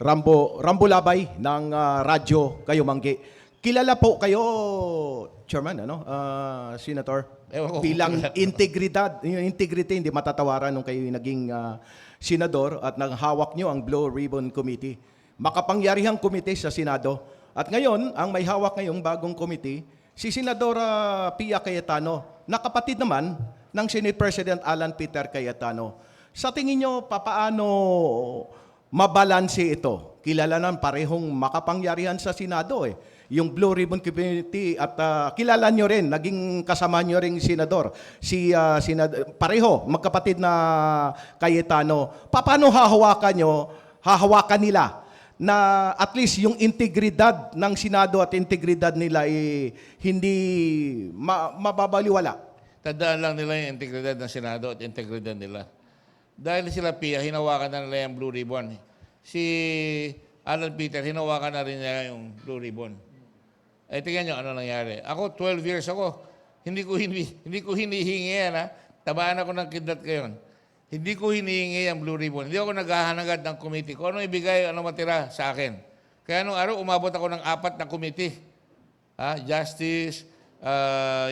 Rambo Labay ng Radyo Kayo Manggi. Kilala po kayo, Chairman, Senator, Ewan ko. bilang integridad, yung integrity hindi matatawaran nung kayo naging senador at naghawak nyo ang Blue Ribbon Committee. Makapangyarihang komite sa Senado. At ngayon, ang may hawak ngayong bagong committee, si Senadora Pia Cayetano, na kapatid naman ng Senate President Alan Peter Cayetano. Sa tingin nyo, papaano mabalanse ito? Kilala naman parehong makapangyarihan sa Senado yung Blue Ribbon Committee at kilala nyo rin, naging kasama nyo rin senador, si pareho, magkapatid na Cayetano. Paano hahawakan nila na at least yung integridad ng Senado at integridad nila hindi mababaliwala? Tandaan lang nila yung integridad ng Senado at integridad nila. Dahil sila Pia, hinawakan na nila yung Blue Ribbon. Si Alan Peter, hinawakan na rin niya yung Blue Ribbon. Tingnan nyo ano nangyari. Ako, 12 years ako. Hindi ko hinihingi yan, ha? Tabaan ako ng kidlat ngayon. Hindi ko hinihingi ang Blue Ribbon. Hindi ako naghahanagad ng committee. Kung ano ibigay, ano matira sa akin. Kaya nung araw, umabot ako ng 4 na committee. Justice,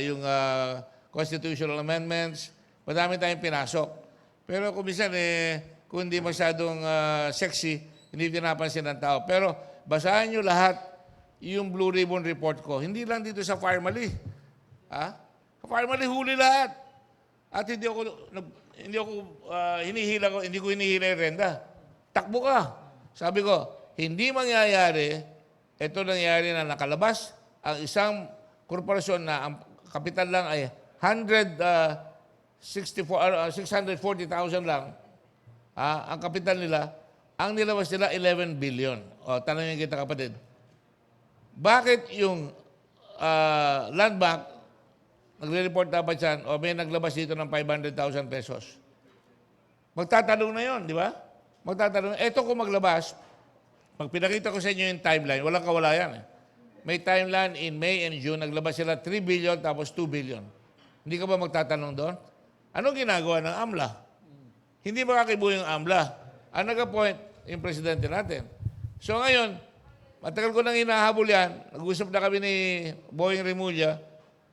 yung constitutional amendments, madami tayong pinasok. Pero kung minsan, kung hindi masyadong sexy, hindi pinapansin ng tao. Pero basahin nyo lahat yung Blue Ribbon report ko. Hindi lang dito sa Farmally. Sa Farmally, huli lahat. At hindi ko hinihila yung renda. Takbo ka. Sabi ko, hindi mangyayari, ito nangyayari na nakalabas, ang isang korporasyon na ang kapital lang ay 640,000 lang, ang kapital nila, ang nilabas nila 11 billion. O, tanongin kita kapatid. Bakit yung land bank, nagre-report dapat yan, o may naglabas dito ng 500,000 pesos? Magtatanong na yon, di ba? Magtatanong. Eto kung maglabas, pag pinakita ko sa inyo yung timeline, walang kawala yan. May timeline in May and June, naglabas sila 3 billion tapos 2 billion. Hindi ka ba magtatanong doon? Anong ginagawa ng AMLA? Hindi makakibuo yung AMLA. Ang nag-appoint, yung presidente natin. So ngayon, matagal ko nang hinahabol yan. Nag-usap na kami ni Boying Remulla.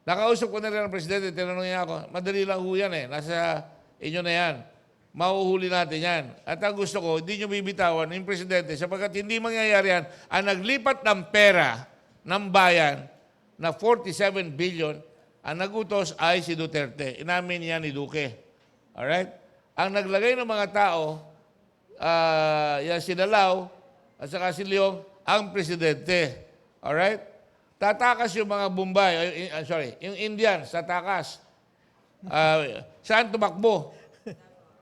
Nakausap ko na rin ang presidente. Tinanong niya ako, madali lang ho yan nasa inyo na yan. Mahuhuli natin yan. At ang gusto ko, hindi nyo bibitawan yung presidente sapagkat hindi mangyayari yan. Ang naglipat ng pera ng bayan na 47 billion, ang nagutos ay si Duterte. Inamin niya ni Duque. Alright? Ang naglagay ng mga tao, yan si Dalao at saka si Leong, ang presidente. Alright? Tatakas yung mga Bombay, yung Indians, tatakas. Saan tumakbo?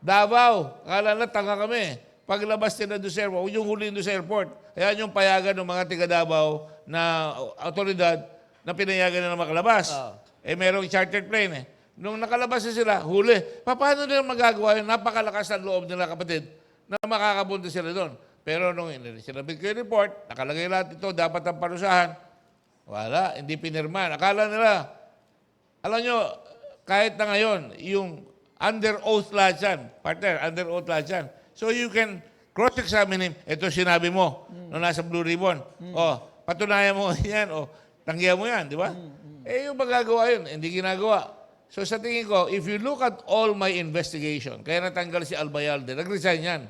Davao. Akala na tanga kami. Paglabas nila doon sa airport, huwag yung huli doon sa airport. Ayan yung payagan ng mga tiga Davao na autoridad na pinayagan na makalabas. Merong chartered plane Nung nakalabas na sila, huli. Paano nila magagawa yun? Napakalakas ang loob nila, kapatid, na makakapunta sila doon. Pero nung sinabit ko yung report, nakalagay lahat ito, dapat ang parusahan. Wala, hindi pinirman. Akala nila, alam nyo, kahit na ngayon, yung under oath lahat yan. Partner, under oath lahat yan. So you can cross-examine him. Ito sinabi mo, nung nasa Blue Ribbon. Patunayan mo yan, tanggihan mo yan, di ba? Yung magagawa yun, hindi ginagawa. So sa tingin ko, if you look at all my investigation, kaya natanggal si Albayalde, nag-resign yan.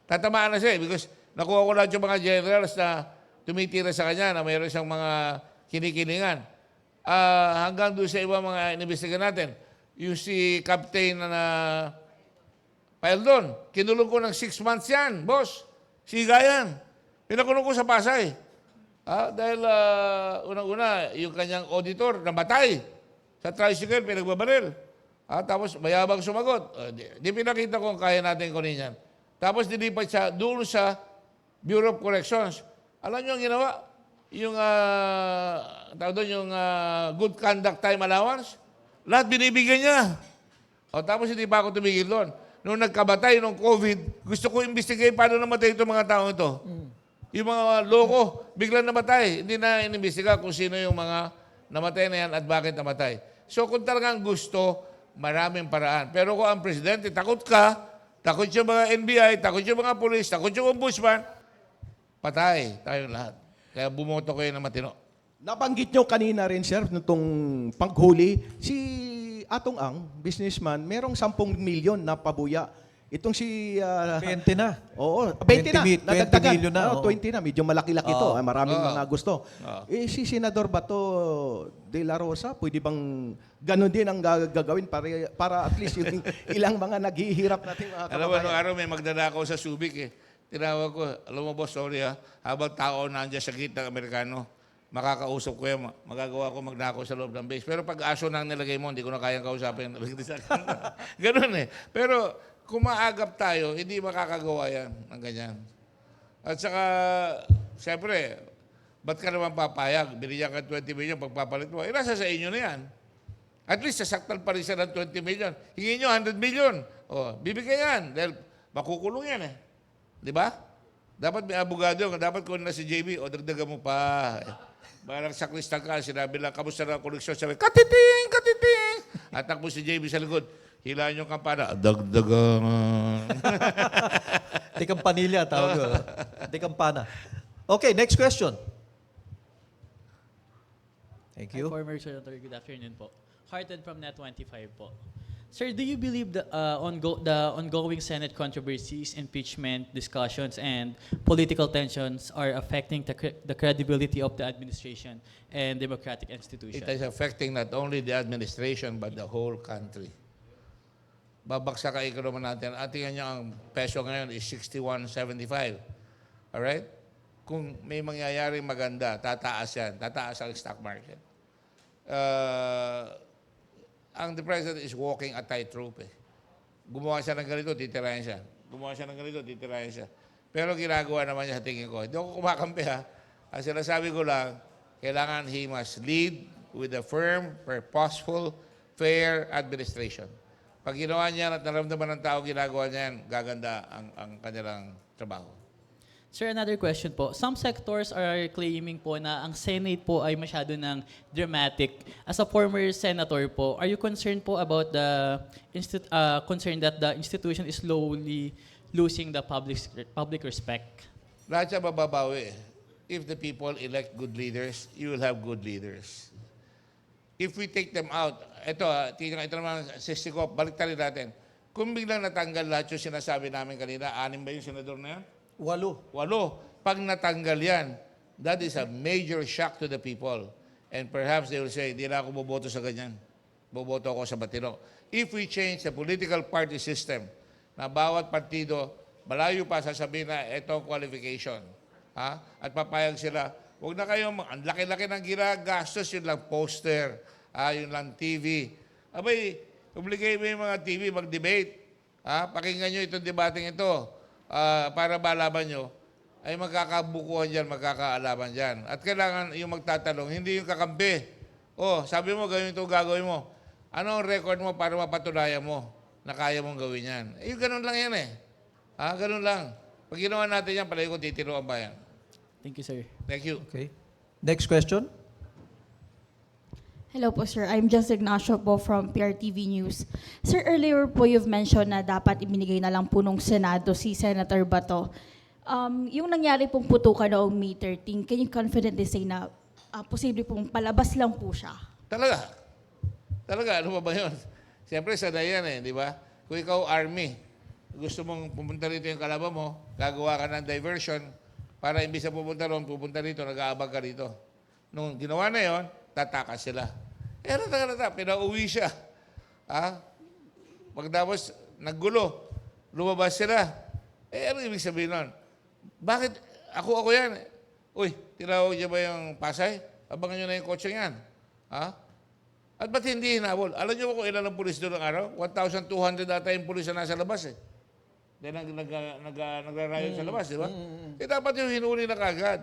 Tatamaan na siya because nakuha ko lahat yung mga generals na tumitira sa kanya na mayroon siyang mga kinikilingan. Hanggang doon sa iba mga inimbestigan natin. Yung si Captain na Paeldon, kinulong ko ng 6 months yan, boss. Siga yan. Pinakulong ko sa Pasay. Dahil unang-una, yung kanyang auditor namatay. Sa tricycle, pinagbabaril. Tapos mayabang sumagot. Di pinakita ko kung kaya natin kunin yan. Tapos dilipat siya doon sa Bureau of Corrections. Alam niyo ang ginawa? Yung, yung good conduct time allowance, lahat binibigyan niya. Tapos hindi pa ako tumigil doon. Nung nagkabatay ng COVID, gusto ko imbestigate paano namatay itong mga taong ito. Yung mga loko, biglang namatay. Hindi na inimbestiga kung sino yung mga namatay na yan at bakit namatay. So kung talagang gusto, maraming paraan. Pero kung ang presidente, takot ka, takot yung mga NBI, takot yung mga polis, takot yung ombudsman, patay tayong lahat. Kaya bumoto kayo ng matino. Nabanggit nyo kanina rin, sir, nitong panghuli, si Atong Ang, businessman, merong 10 milyon na pabuya. Itong si... 20 na. Oo, 20 na. 20 Nadagdagan. million na, Oo, oo. 20 na. Medyo malaki-laki to. Oo. Maraming Oo. mga gusto. Oo. Si Senador Bato de la Rosa, pwede bang ganun din ang gagawin para at least yung ilang mga naghihirap natin mga Alam mo, nung kababayan? araw may magdadakaw sa Subic eh. Tinawag ko, alam mo boss, sorry ha, habang tao nandiyan sa gitna ng Amerikano, makakausap ko yan, magagawa ko magnakaw sa loob ng base. Pero pag aso nang nilagay mo, hindi ko na kayang kausapin. Ganun eh. Pero kung maagap tayo, hindi makakagawa yan ng ganyan. At saka, siyempre, ba't ka naman papayag? Binigyan ka 20 million, pagpapalit mo. Nasa sa inyo na yan. At least, sasaktan pa rin siya ng 20 million. Hingin nyo 100 million. O, bibigay yan. Dahil makukulong yan eh. Di ba? Dapat may abogado yun. Dapat kung na si JB, o dagdagan mo pa. Parang sakristan ka, sinabi lang, kamusta na ang koleksyon? Sabi, katiting, katiting. At takbo si JB sa likod. Hilaan yung kampana, dagdagan. Di kampanilya, tawag ko. Di kampana. Okay, next question. Thank Hi, you. former Senator, good afternoon po. Harted from Net25 po. Sir, do you believe the ongoing Senate controversies, impeachment discussions, and political tensions are affecting the credibility of the administration and democratic institutions? It is affecting not only the administration, but the whole country. Babagsak ang ekonomiya natin. At tingnan nyo, ang peso ngayon is 61.75. Alright? Kung may mangyayaring maganda, tataas yan. Tataas ang stock market. Ang the president is walking a tightrope eh. Gumawa siya ng ganito, titirahin siya. Gumawa siya ng ganito, titirahin siya. Pero ginagawa naman niya sa tingin ko. Hindi ako kumakampi ha. Ang sinasabi ko lang, kailangan he must lead with a firm, purposeful, fair administration. Pag ginawa niya at naramdaman ng tao, ginagawa niya yan, gaganda ang kanilang trabaho. Sir, another question po. Some sectors are claiming po na ang Senate po ay masyado ng dramatic. As a former senator po, are you concerned po about the concern that the institution is slowly losing the public respect? Lahat siya mababawi. If the people elect good leaders, you will have good leaders. If we take them out, ito naman, Sistikop, balik tayo natin. Kung biglang natanggal lahat yung sinasabi namin kanina, 6 ba yung senador na yan? 8. 8. Pag natanggal yan, that is a major shock to the people. And perhaps they will say, di na ako boboto sa ganyan. Boboto ako sa Batino. If we change the political party system, na bawat partido, malayo pa sasabihin na ito ang qualification. Ha? At papayag sila, huwag na kayong, ang laki-laki ng ginagastos, yun lang poster, yun lang TV. Abay, obligay mo yung mga TV mag-debate. Pakinggan nyo itong debating ito. Para malaman nyo, ay magkakabukuhan dyan, magkakaalaman dyan. At kailangan yung magtatanong, hindi yung kakampi. Sabi mo, gawin ito, gagawin mo. Ano ang record mo para mapatunayan mo na kaya mong gawin yan? Ganun lang yan eh. Ganun lang. Pag ginawa natin yan, palagi ko titiro ang bayan. Thank you, sir. Thank you. Okay. Next question. Hello po, sir. I'm Jess Ignacio po from PRTV News. Sir, earlier po you've mentioned na dapat ibinigay na lang po nung Senado si Senator Bato. Yung nangyari pong putukan noong May 13, can you confidently say na posible pong palabas lang po siya? Talaga. Talaga, ano ba yun? Siyempre, sanay yan eh, di ba? Kung ikaw army, gusto mong pumunta rito yung kalaban mo, gagawa ka ng diversion, para imbis na pupunta rito, nag-aabag ka rito. Nung ginawa na yon, tatakas sila. Pinauwi siya. Pagtapos, naggulo. Lumabas sila. Ano ibig sabihin nun? Bakit? Ako yan. Uy, tinawag niya ba yung Pasay? Abangan nyo na yung kotse yan. At ba't hindi hinabol? Alam niyo ba kung ilan ang pulis doon ng araw? 1,200 data yung pulis na nasa labas eh. Dahil nagrarayot sa labas, di ba? Dapat yung hinuli na kagad.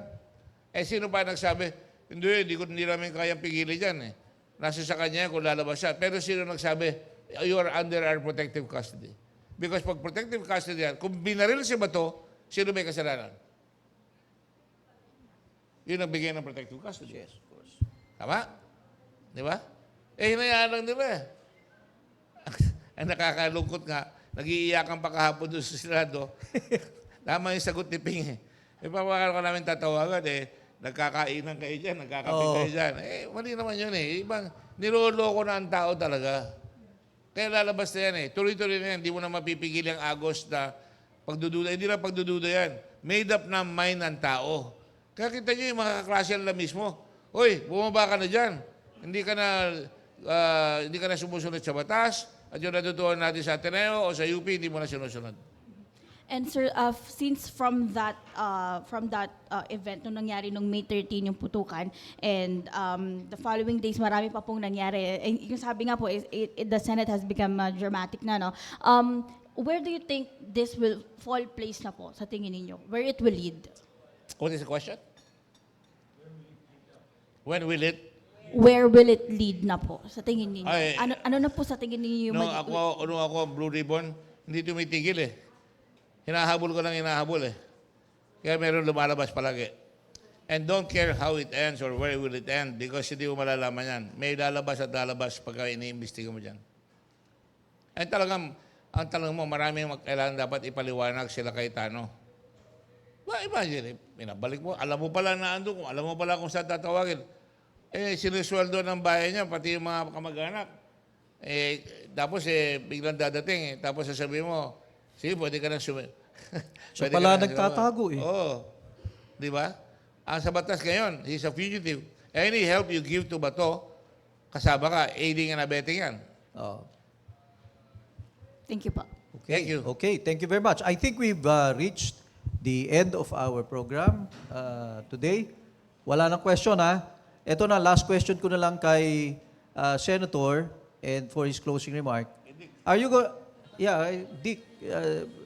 Sino pa nagsabi? Hindi namin kayang pigilin dyan eh. Nasa sa kanya kung lalabas siya. Pero sino nagsabi? You are under our protective custody. Because pag protective custody yan, kung binaril si Bato, sino may kasalanan? Yun ang bigay ng protective custody. Yes, of course. Tama? Di ba? Hinayaan lang nila eh. Ang nakakalungkot nga, nag-iiyakan pa kahapon doon sa Senado. Tama yung sagot ni Ping eh. Ipapakala ko namin tatawagan nagkakainan kayo dyan, nagkakape Oo. kayo dyan. Mali naman yun Ibang niloloko na ang tao talaga. Kaya lalabas na yan Tuloy-tuloy na yan. Hindi mo na mapipigil ang agos na pagdududa. Hindi na pagdududa yan. Made up na mind ng tao. Kaya kita nyo yung mga kaklase na mismo. Hoy, bumaba ka na dyan. Hindi ka na sumusunod sa batas. At yung natutuhan natin sa Ateneo o sa UP, hindi mo na sinusunod. And sir, since from that event nung nangyari nung May 13 yung putukan, and the following days marami pa pong nangyari. And yung sabi nga po, the Senate has become dramatic na, no? Where do you think this will fall place na po sa tingin ninyo? Where it will lead? What is the question? When will it? Where will it lead na po sa tingin ninyo? Ay, Ano na po sa tingin ninyo yung Nung ako Blue Ribbon, hindi tumitigil Hinahabol ko lang hinahabol Kaya meron lumalabas palagi. And don't care how it ends or where will it end because hindi mo malalaman yan. May lalabas at lalabas pagka iniimbestiga mo dyan. And talagang, ang tanong mo, marami kailangan dapat ipaliwanag sila kay Tano. Well, imagine, pinabalik mo, alam mo pala na ando, alam mo pala kung saan tatawagin. Sinusweldo ng bayan niya, pati yung mga kamag-anak. Tapos biglang dadating tapos sasabihin mo, sige, pwede ka nang Siya pala nagtatago Oo. Di ba? Ang sa batas ngayon, he's a fugitive. Any help you give to Bato, kasama ka, aiding and abetting yan. Oh. Thank you po. Thank you. Okay, thank you very much. I think we've reached the end of our program today. Wala nang question Ito na, last question ko na lang kay Senator and for his closing remark. Are you Dick,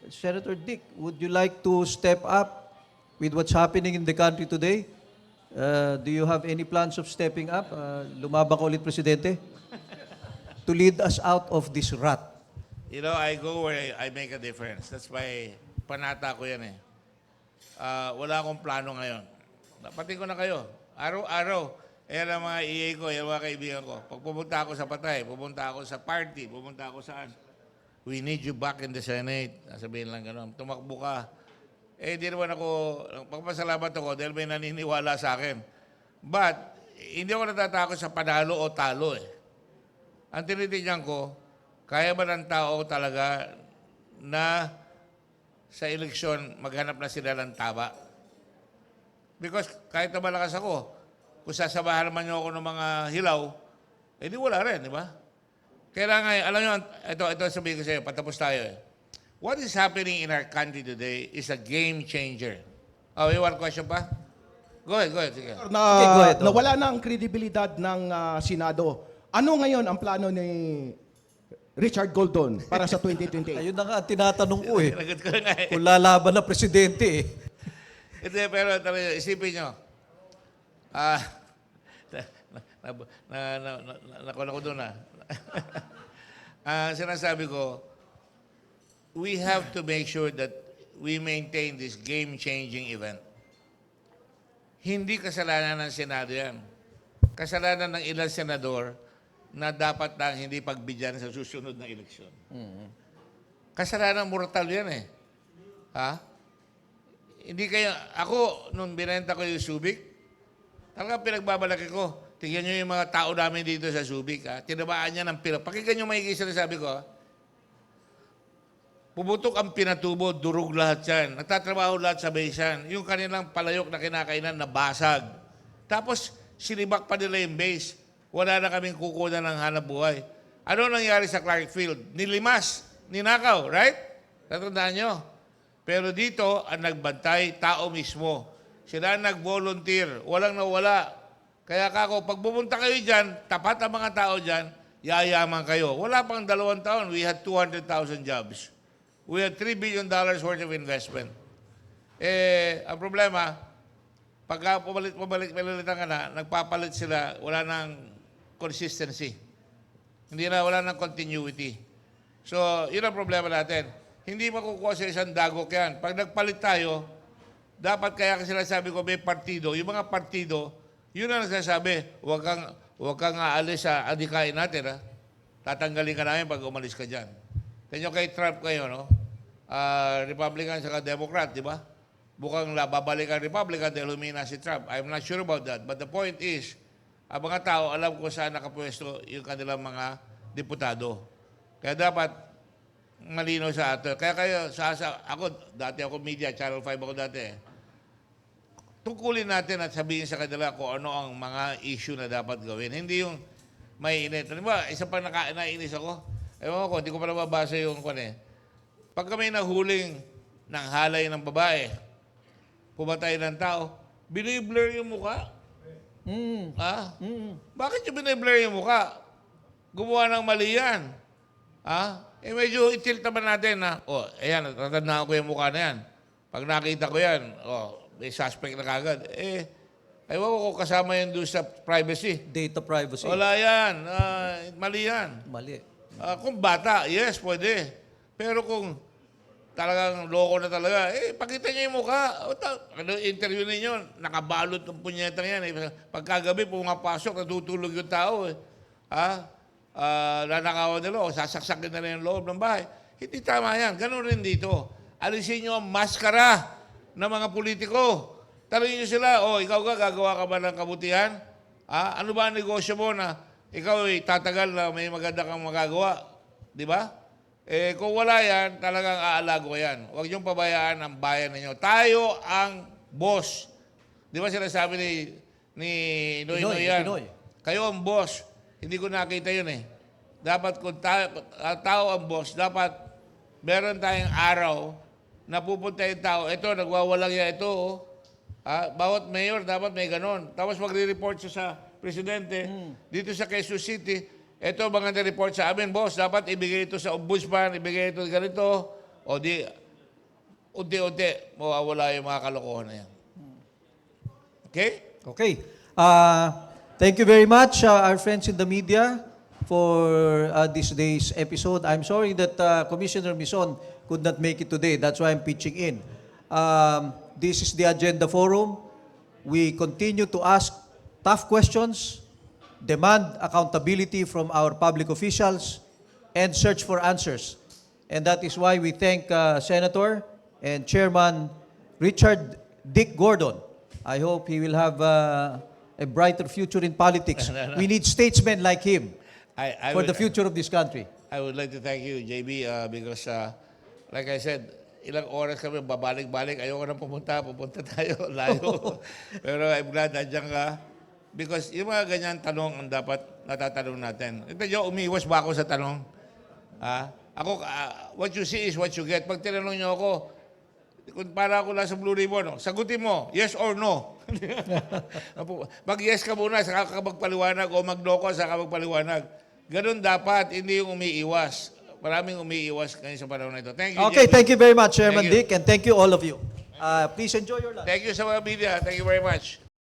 Senator Dick, would you like to step up with what's happening in the country today? Do you have any plans of stepping up? Lumabang ka ulit, Presidente? To lead us out of this rut. You know, I go where I make a difference. That's why panata ko yan wala akong plano ngayon. Napatin ko na kayo. Araw-araw, yan ang mga EA ko, yan ang mga kaibigan ko. Pag pumunta ako sa patay, pumunta ako sa party, pumunta ako saan. We need you back in the Senate. Sabihin lang gano'n. Tumakbo ka. Di naman ako, pagpasalamat ako dahil may naniniwala sa akin. But, hindi ako natatakot sa panalo o talo Ang tinitingnan ko, kaya ba ng tao talaga na sa eleksyon maghanap na sila ng taba? Because kahit na malakas ako, kung sasamahan naman niyo ako ng mga hilaw, di wala rin, di ba? Kailangan, alam niyo, ito sabihin ko sa iyo, patapos tayo What is happening in our country today is a game changer. You want question pa? Go ahead. Sige. Okay, go ahead, Nawala na ang kredibilidad ng Senado. Ano ngayon ang plano ni Richard Goldon para sa 2028? Ayun na nga ang tinatanong ko Nagot ko na nga Kung lalaban na Presidente Hindi, pero talaga, isipin nyo. Nakuha ko doon sinasabi ko, we have to make sure that we maintain this game-changing event. Hindi kasalanan ng Senado yan. Kasalanan ng ilang senador na dapat nang hindi pagbigyan sa susunod na eleksyon. Kasalanan mortal yan Hindi kayo, ako, nung binenta ko yung Subic, talagang pinagbabalaki ko. Tingnan nyo yung mga tao namin dito sa Subic. Tinabaan niya ng pila. Pakinggan nyo maigi sinasabi ko. Pumutok ang pinatubo, durog lahat yan. Nagtatrabaho lahat sa basean. Yung kanilang palayok na kinakainan, nabasag. Tapos, sinibak pa nila yung base. Wala na kaming kukunan ng hanap buhay. Ano nangyari sa Clark Field? Nilimas, ninakaw, right? Tatandaan nyo. Pero dito, ang nagbantay, tao mismo. Sila nag-volunteer. Walang nawala. Kaya kako, pag pumunta kayo dyan, tapat ang mga tao dyan, yayaman kayo. Wala pang 2 taon, we had 200,000 jobs. We had $3 billion worth of investment. Ang problema, pagka pumalik-palilitan ka na, nagpapalit sila, wala nang consistency. Wala nang continuity. So, yun ang problema natin. Hindi makukuha sa isang dagok yan. Pag nagpalit tayo, dapat kaya sila sabi ko, may partido. Yung mga partido, yun ang nagsasabi, huwag kang aalis sa adikain natin. Tatanggalin ka namin pag umalis ka dyan. Tignan kay Trump kayo, no? Republican saka Democrat, di ba? bukang babalik ang Republican dahil humina si Trump. I'm not sure about that. But the point is, ang mga tao alam kung saan nakapwesto yung kanilang mga deputado. Kaya dapat malino sa ato. Kaya kayo, ako, dati ako media, Channel 5 ako dati. Tungkulin natin at sabihin sa kanila kung ano ang mga issue na dapat gawin. Hindi yung may init. Ano ba, isa pa nainis ako. Ewan ko, hindi ko pa nababasa yung kung eh. Pag kami nahuling ng halay ng babae, pumatay ng tao, biniblur yung mukha. Ha? Bakit yung biniblur yung mukha? Gumawa ng mali yan. Ha? Eh medyo itilt naman natin na, ayan, natandaan ko yung mukha na yan. Pag nakita ko yan, may suspect na kagad. Ewan ko kung kasama yun doon sa privacy. Data privacy. Wala yan. Mali yan. Mali. Kung bata, yes, pwede. Pero kung talagang loko na talaga, pakita niyo yung mukha. Ano interview ninyo, nakabalot ng punyetang yan. Pagkagabi, pumapasok, natutulog yung tao. Nanakawan nila, sasaksakin na rin yung loob ng bahay. Hindi tama yan. Ganun rin dito. Alisin nyo ang maskara ng mga politiko. Tanungin nyo sila, ikaw gagawa ka ba ng kabutihan? Ano ba ang negosyo mo na ikaw tatagal na may maganda kang magagawa? Di ba? Kung wala yan, talagang aalago yan. Huwag niyong pabayaan ang bayan ninyo. Tayo ang boss. Di ba sinasabi ni Noy yan? Pinoy. Kayo ang boss. Hindi ko nakita yun eh. Dapat kung tao ang boss, dapat meron tayong araw na pupunta yung tao. Ito, nagwawalang yan ito. Bawat mayor dapat may ganon. Tapos magre-report siya sa presidente. Dito sa Quezon City, ito mga na-report sa amin, boss, dapat ibigay ito sa ombudsman, ibigay ito ganito. O di, unti-unti, mawawala yung mga kalokohan na yan. Okay? Okay. Thank you very much, our friends in the media, for this day's episode. I'm sorry that Commissioner Mison could not make it today. That's why I'm pitching in. This is the Agenda Forum. We continue to ask tough questions, demand accountability from our public officials, and search for answers. And that is why we thank Senator and Chairman Richard Dick Gordon. I hope he will have a brighter future in politics. We need statesmen like him for the future of this country. I would like to thank you, JB, because like I said, ilang oras kami babalik-balik. Ayoko na pupunta tayo, layo. Pero I'm glad nandiyan ka. Because yung mga ganyan tanong ang dapat natatanong natin. Ito yung umiwas ba ako sa tanong? Ako, what you see is what you get. Pag tinanong niyo ako, kung para ako lang sa Blue Ribbon, sagutin mo, yes or no. Pag yes ka muna, saka ka magpaliwanag, o mag-no ka, saka magpaliwanag. Ganun dapat, hindi yung umiiwas. Maraming umiiwas ngayon sa panahon na ito. Thank you, Okay, JB. thank you very much, Chairman Thank you. Dick, and thank you all of you. Please enjoy your lunch. Thank you sa mga media. Thank you very much.